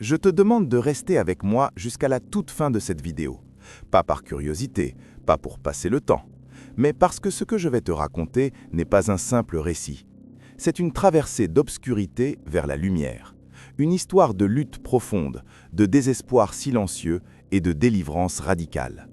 Je te demande de rester avec moi jusqu'à la toute fin de cette vidéo. Pas par curiosité, pas pour passer le temps, mais parce que ce que je vais te raconter n'est pas un simple récit. C'est une traversée d'obscurité vers la lumière. Une histoire de lutte profonde, de désespoir silencieux et de délivrance radicale.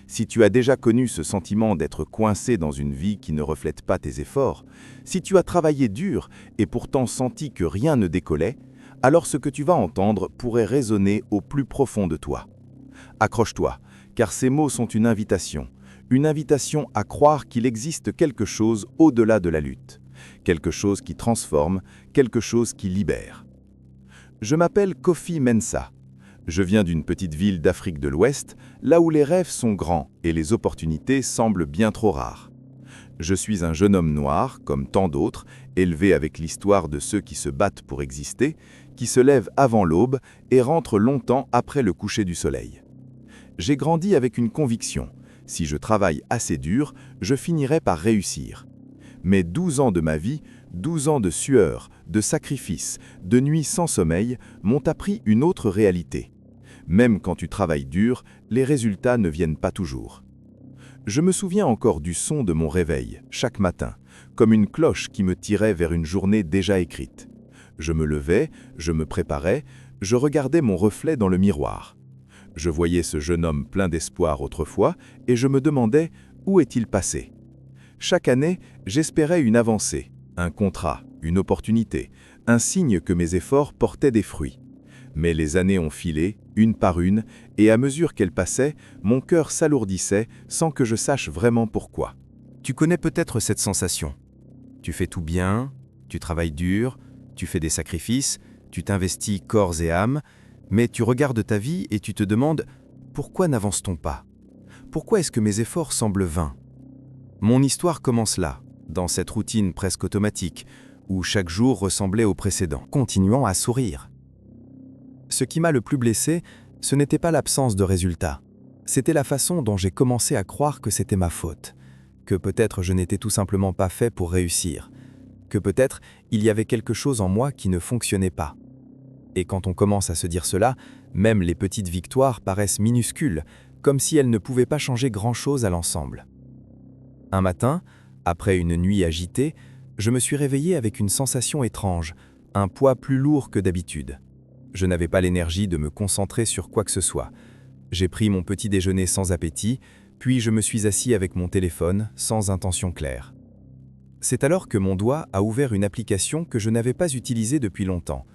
Si tu as déjà connu ce sentiment d'être coincé dans une vie qui ne reflète pas tes efforts, si tu as travaillé dur et pourtant senti que rien ne décollait, alors ce que tu vas entendre pourrait résonner au plus profond de toi. Accroche-toi, car ces mots sont une invitation à croire qu'il existe quelque chose au-delà de la lutte, quelque chose qui transforme, quelque chose qui libère. Je m'appelle Kofi Mensah. Je viens d'une petite ville d'Afrique de l'Ouest, là où les rêves sont grands et les opportunités semblent bien trop rares. Je suis un jeune homme noir, comme tant d'autres, élevé avec l'histoire de ceux qui se battent pour exister, qui se lèvent avant l'aube et rentrent longtemps après le coucher du soleil. J'ai grandi avec une conviction: si je travaille assez dur, je finirai par réussir. Mais 12 ans de ma vie, 12 ans de sueur, de sacrifices, de nuits sans sommeil, m'ont appris une autre réalité. Même quand tu travailles dur, les résultats ne viennent pas toujours. Je me souviens encore du son de mon réveil, chaque matin, comme une cloche qui me tirait vers une journée déjà écrite. Je me levais, je me préparais, je regardais mon reflet dans le miroir. Je voyais ce jeune homme plein d'espoir autrefois et je me demandais où est-il passé. Chaque année, j'espérais une avancée, un contrat, une opportunité, un signe que mes efforts portaient des fruits. Mais les années ont filé, une par une, et à mesure qu'elles passaient, mon cœur s'alourdissait sans que je sache vraiment pourquoi. Tu connais peut-être cette sensation. Tu fais tout bien, tu travailles dur, tu fais des sacrifices, tu t'investis corps et âme, mais tu regardes ta vie et tu te demandes « Pourquoi n'avance-t-on pas ? Pourquoi est-ce que mes efforts semblent vains ?» Mon histoire commence là, dans cette routine presque automatique, où chaque jour ressemblait au précédent, continuant à sourire. Ce qui m'a le plus blessé, ce n'était pas l'absence de résultats. C'était la façon dont j'ai commencé à croire que c'était ma faute, que peut-être je n'étais tout simplement pas fait pour réussir, que peut-être il y avait quelque chose en moi qui ne fonctionnait pas. Et quand on commence à se dire cela, même les petites victoires paraissent minuscules, comme si elles ne pouvaient pas changer grand-chose à l'ensemble. Un matin, après une nuit agitée, je me suis réveillé avec une sensation étrange, un poids plus lourd que d'habitude. Je n'avais pas l'énergie de me concentrer sur quoi que ce soit. J'ai pris mon petit déjeuner sans appétit, puis je me suis assis avec mon téléphone, sans intention claire. C'est alors que mon doigt a ouvert une application que je n'avais pas utilisée depuis longtemps.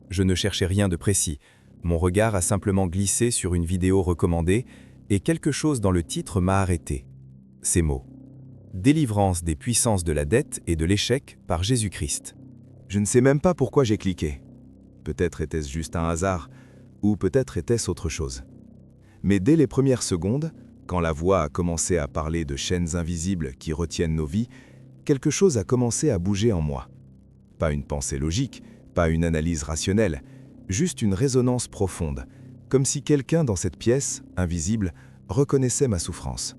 Je ne cherchais rien de précis. Mon regard a simplement glissé sur une vidéo recommandée et quelque chose dans le titre m'a arrêté. Ces mots. Délivrance des puissances de la dette et de l'échec par Jésus-Christ. Je ne sais même pas pourquoi j'ai cliqué. Peut-être était-ce juste un hasard, ou peut-être était-ce autre chose. Mais dès les premières secondes, quand la voix a commencé à parler de chaînes invisibles qui retiennent nos vies, quelque chose a commencé à bouger en moi. Pas une pensée logique, pas une analyse rationnelle, juste une résonance profonde, comme si quelqu'un dans cette pièce, invisible, reconnaissait ma souffrance.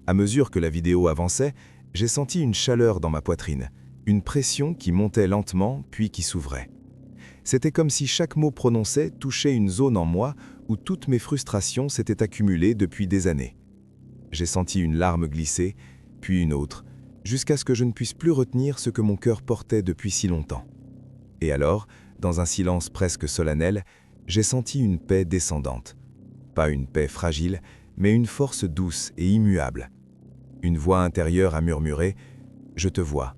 À mesure que la vidéo avançait, j'ai senti une chaleur dans ma poitrine, une pression qui montait lentement puis qui s'ouvrait. C'était comme si chaque mot prononcé touchait une zone en moi où toutes mes frustrations s'étaient accumulées depuis des années. J'ai senti une larme glisser, puis une autre, jusqu'à ce que je ne puisse plus retenir ce que mon cœur portait depuis si longtemps. Et alors, dans un silence presque solennel, j'ai senti une paix descendante. Pas une paix fragile, mais une force douce et immuable. Une voix intérieure a murmuré « Je te vois,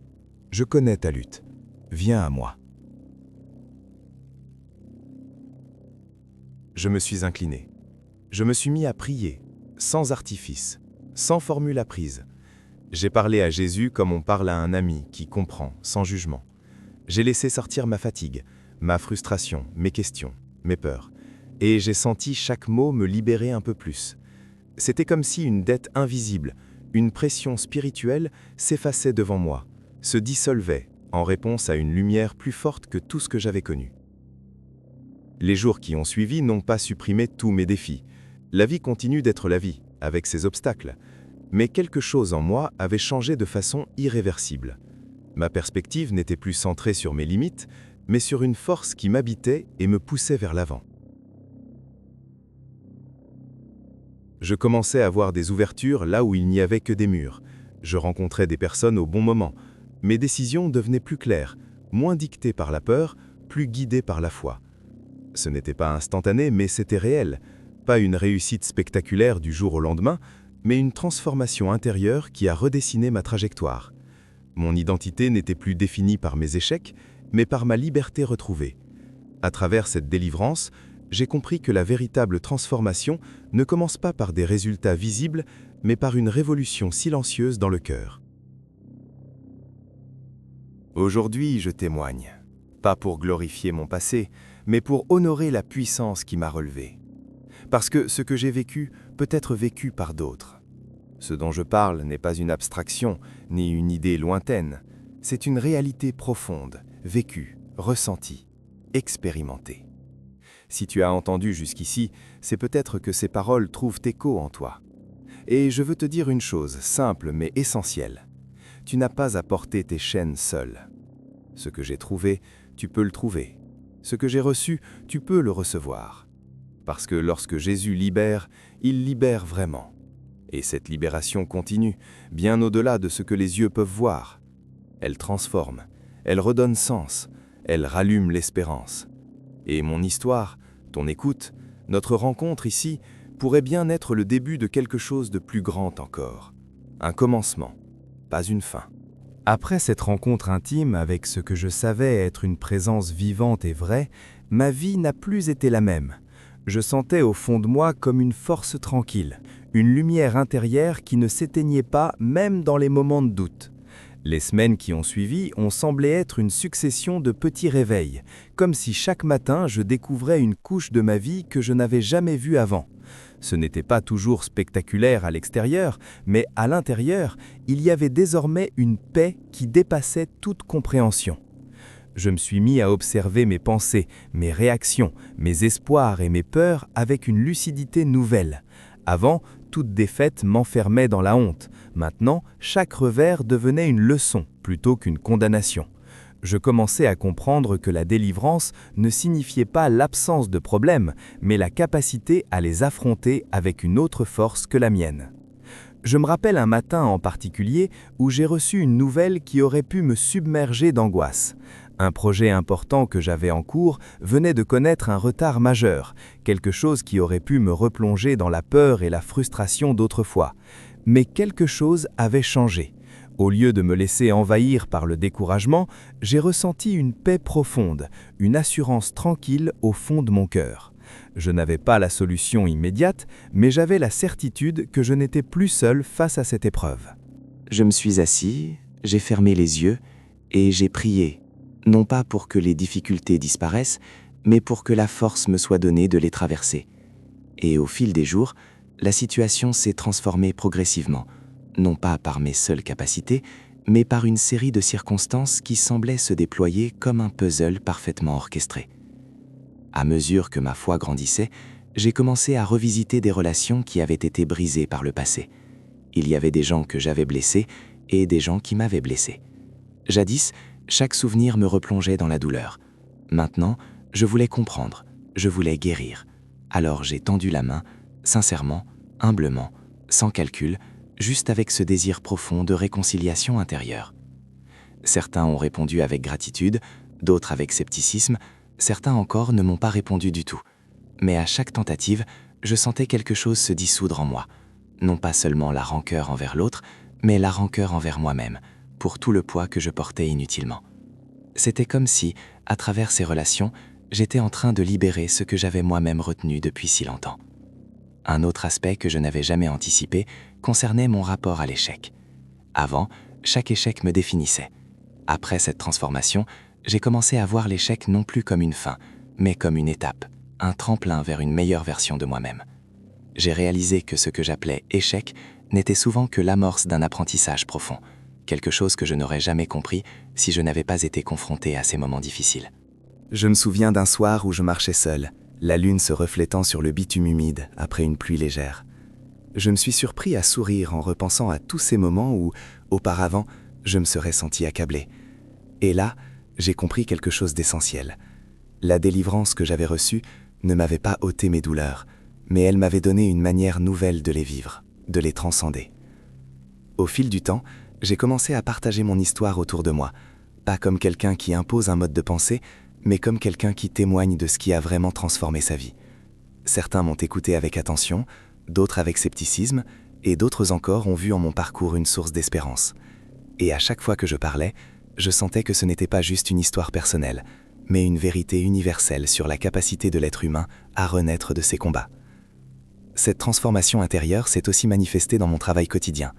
je connais ta lutte, viens à moi ». Je me suis incliné. Je me suis mis à prier, sans artifice, sans formule apprise. J'ai parlé à Jésus comme on parle à un ami qui comprend, sans jugement. J'ai laissé sortir ma fatigue, ma frustration, mes questions, mes peurs. Et j'ai senti chaque mot me libérer un peu plus. C'était comme si une dette invisible, une pression spirituelle s'effaçait devant moi, se dissolvait en réponse à une lumière plus forte que tout ce que j'avais connu. Les jours qui ont suivi n'ont pas supprimé tous mes défis. La vie continue d'être la vie, avec ses obstacles. Mais quelque chose en moi avait changé de façon irréversible. Ma perspective n'était plus centrée sur mes limites, mais sur une force qui m'habitait et me poussait vers l'avant. Je commençais à voir des ouvertures là où il n'y avait que des murs. Je rencontrais des personnes au bon moment. Mes décisions devenaient plus claires, moins dictées par la peur, plus guidées par la foi. Ce n'était pas instantané, mais c'était réel. Pas une réussite spectaculaire du jour au lendemain, mais une transformation intérieure qui a redessiné ma trajectoire. Mon identité n'était plus définie par mes échecs, mais par ma liberté retrouvée. À travers cette délivrance, j'ai compris que la véritable transformation ne commence pas par des résultats visibles, mais par une révolution silencieuse dans le cœur. Aujourd'hui, je témoigne, pas pour glorifier mon passé, mais pour honorer la puissance qui m'a relevé. Parce que ce que j'ai vécu peut être vécu par d'autres. Ce dont je parle n'est pas une abstraction, ni une idée lointaine. C'est une réalité profonde, vécue, ressentie, expérimentée. Si tu as entendu jusqu'ici, c'est peut-être que ces paroles trouvent écho en toi. Et je veux te dire une chose simple mais essentielle. Tu n'as pas à porter tes chaînes seul. Ce que j'ai trouvé, tu peux le trouver. Ce que j'ai reçu, tu peux le recevoir. Parce que lorsque Jésus libère, il libère vraiment. Et cette libération continue, bien au-delà de ce que les yeux peuvent voir. Elle transforme, elle redonne sens, elle rallume l'espérance. Et mon histoire, ton écoute, notre rencontre ici, pourrait bien être le début de quelque chose de plus grand encore. Un commencement, pas une fin. Après cette rencontre intime avec ce que je savais être une présence vivante et vraie, ma vie n'a plus été la même. Je sentais au fond de moi comme une force tranquille, une lumière intérieure qui ne s'éteignait pas même dans les moments de doute. Les semaines qui ont suivi ont semblé être une succession de petits réveils, comme si chaque matin je découvrais une couche de ma vie que je n'avais jamais vue avant. Ce n'était pas toujours spectaculaire à l'extérieur, mais à l'intérieur, il y avait désormais une paix qui dépassait toute compréhension. Je me suis mis à observer mes pensées, mes réactions, mes espoirs et mes peurs avec une lucidité nouvelle. Avant, toute défaite m'enfermait dans la honte. Maintenant, chaque revers devenait une leçon plutôt qu'une condamnation. Je commençais à comprendre que la délivrance ne signifiait pas l'absence de problèmes, mais la capacité à les affronter avec une autre force que la mienne. Je me rappelle un matin en particulier où j'ai reçu une nouvelle qui aurait pu me submerger d'angoisse. Un projet important que j'avais en cours venait de connaître un retard majeur, quelque chose qui aurait pu me replonger dans la peur et la frustration d'autrefois. Mais quelque chose avait changé. Au lieu de me laisser envahir par le découragement, j'ai ressenti une paix profonde, une assurance tranquille au fond de mon cœur. Je n'avais pas la solution immédiate, mais j'avais la certitude que je n'étais plus seul face à cette épreuve. Je me suis assis, j'ai fermé les yeux et j'ai prié, non pas pour que les difficultés disparaissent, mais pour que la force me soit donnée de les traverser. Et au fil des jours, la situation s'est transformée progressivement, non pas par mes seules capacités, mais par une série de circonstances qui semblaient se déployer comme un puzzle parfaitement orchestré. À mesure que ma foi grandissait, j'ai commencé à revisiter des relations qui avaient été brisées par le passé. Il y avait des gens que j'avais blessés et des gens qui m'avaient blessé. Jadis, chaque souvenir me replongeait dans la douleur. Maintenant, je voulais comprendre, je voulais guérir. Alors j'ai tendu la main, sincèrement, humblement, sans calcul, juste avec ce désir profond de réconciliation intérieure. Certains ont répondu avec gratitude, d'autres avec scepticisme, certains encore ne m'ont pas répondu du tout. Mais à chaque tentative, je sentais quelque chose se dissoudre en moi. Non pas seulement la rancœur envers l'autre, mais la rancœur envers moi-même, pour tout le poids que je portais inutilement. C'était comme si, à travers ces relations, j'étais en train de libérer ce que j'avais moi-même retenu depuis si longtemps. Un autre aspect que je n'avais jamais anticipé concernait mon rapport à l'échec. Avant, chaque échec me définissait. Après cette transformation, j'ai commencé à voir l'échec non plus comme une fin, mais comme une étape, un tremplin vers une meilleure version de moi-même. J'ai réalisé que ce que j'appelais échec n'était souvent que l'amorce d'un apprentissage profond, quelque chose que je n'aurais jamais compris si je n'avais pas été confronté à ces moments difficiles. Je me souviens d'un soir où je marchais seul, la lune se reflétant sur le bitume humide après une pluie légère. Je me suis surpris à sourire en repensant à tous ces moments où, auparavant, je me serais senti accablé. Et là, j'ai compris quelque chose d'essentiel. La délivrance que j'avais reçue ne m'avait pas ôté mes douleurs, mais elle m'avait donné une manière nouvelle de les vivre, de les transcender. Au fil du temps, j'ai commencé à partager mon histoire autour de moi, pas comme quelqu'un qui impose un mode de pensée, mais comme quelqu'un qui témoigne de ce qui a vraiment transformé sa vie. Certains m'ont écouté avec attention, d'autres avec scepticisme, et d'autres encore ont vu en mon parcours une source d'espérance. Et à chaque fois que je parlais, je sentais que ce n'était pas juste une histoire personnelle, mais une vérité universelle sur la capacité de l'être humain à renaître de ses combats. Cette transformation intérieure s'est aussi manifestée dans mon travail quotidien.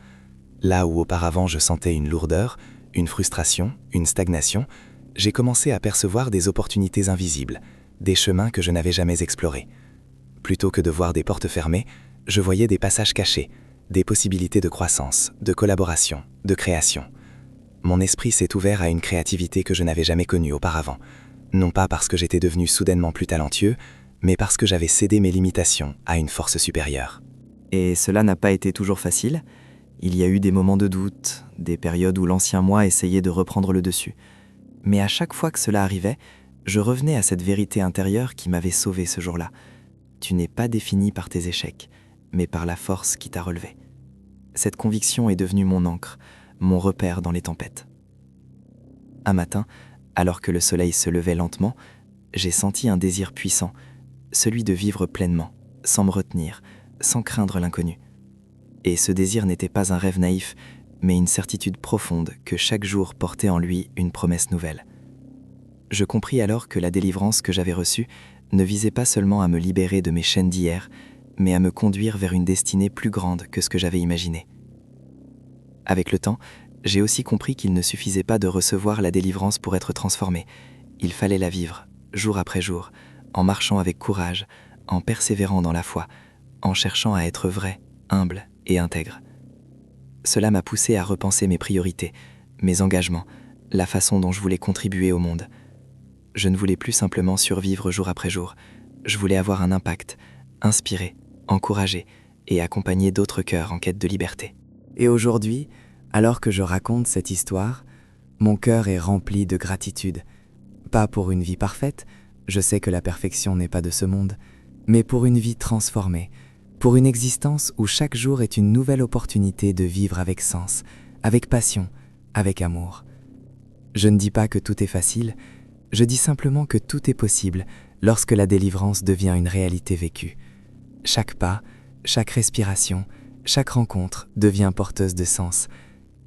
Là où auparavant je sentais une lourdeur, une frustration, une stagnation, j'ai commencé à percevoir des opportunités invisibles, des chemins que je n'avais jamais explorés. Plutôt que de voir des portes fermées, je voyais des passages cachés, des possibilités de croissance, de collaboration, de création. Mon esprit s'est ouvert à une créativité que je n'avais jamais connue auparavant, non pas parce que j'étais devenu soudainement plus talentueux, mais parce que j'avais cédé mes limitations à une force supérieure. Et cela n'a pas été toujours facile. Il y a eu des moments de doute, des périodes où l'ancien moi essayait de reprendre le dessus. Mais à chaque fois que cela arrivait, je revenais à cette vérité intérieure qui m'avait sauvé ce jour-là. Tu n'es pas défini par tes échecs, mais par la force qui t'a relevé. Cette conviction est devenue mon ancre, mon repère dans les tempêtes. Un matin, alors que le soleil se levait lentement, j'ai senti un désir puissant, celui de vivre pleinement, sans me retenir, sans craindre l'inconnu. Et ce désir n'était pas un rêve naïf, mais une certitude profonde que chaque jour portait en lui une promesse nouvelle. Je compris alors que la délivrance que j'avais reçue ne visait pas seulement à me libérer de mes chaînes d'hier, mais à me conduire vers une destinée plus grande que ce que j'avais imaginé. Avec le temps, j'ai aussi compris qu'il ne suffisait pas de recevoir la délivrance pour être transformé. Il fallait la vivre, jour après jour, en marchant avec courage, en persévérant dans la foi, en cherchant à être vrai, humble et intègre. Cela m'a poussé à repenser mes priorités, mes engagements, la façon dont je voulais contribuer au monde. Je ne voulais plus simplement survivre jour après jour. Je voulais avoir un impact, inspirer, encourager et accompagner d'autres cœurs en quête de liberté. Et aujourd'hui, alors que je raconte cette histoire, mon cœur est rempli de gratitude. Pas pour une vie parfaite, je sais que la perfection n'est pas de ce monde, mais pour une vie transformée, pour une existence où chaque jour est une nouvelle opportunité de vivre avec sens, avec passion, avec amour. Je ne dis pas que tout est facile, je dis simplement que tout est possible lorsque la délivrance devient une réalité vécue. Chaque pas, chaque respiration, chaque rencontre devient porteuse de sens.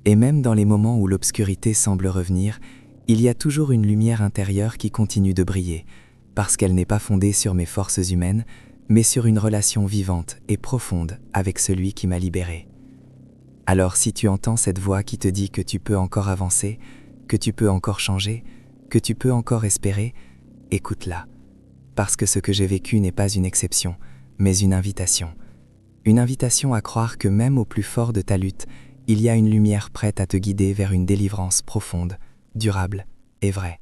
Et même dans les moments où l'obscurité semble revenir, il y a toujours une lumière intérieure qui continue de briller, parce qu'elle n'est pas fondée sur mes forces humaines, mais sur une relation vivante et profonde avec celui qui m'a libéré. Alors si tu entends cette voix qui te dit que tu peux encore avancer, que tu peux encore changer, que tu peux encore espérer, écoute-la. Parce que ce que j'ai vécu n'est pas une exception, mais une invitation. Une invitation à croire que même au plus fort de ta lutte, il y a une lumière prête à te guider vers une délivrance profonde, durable et vraie.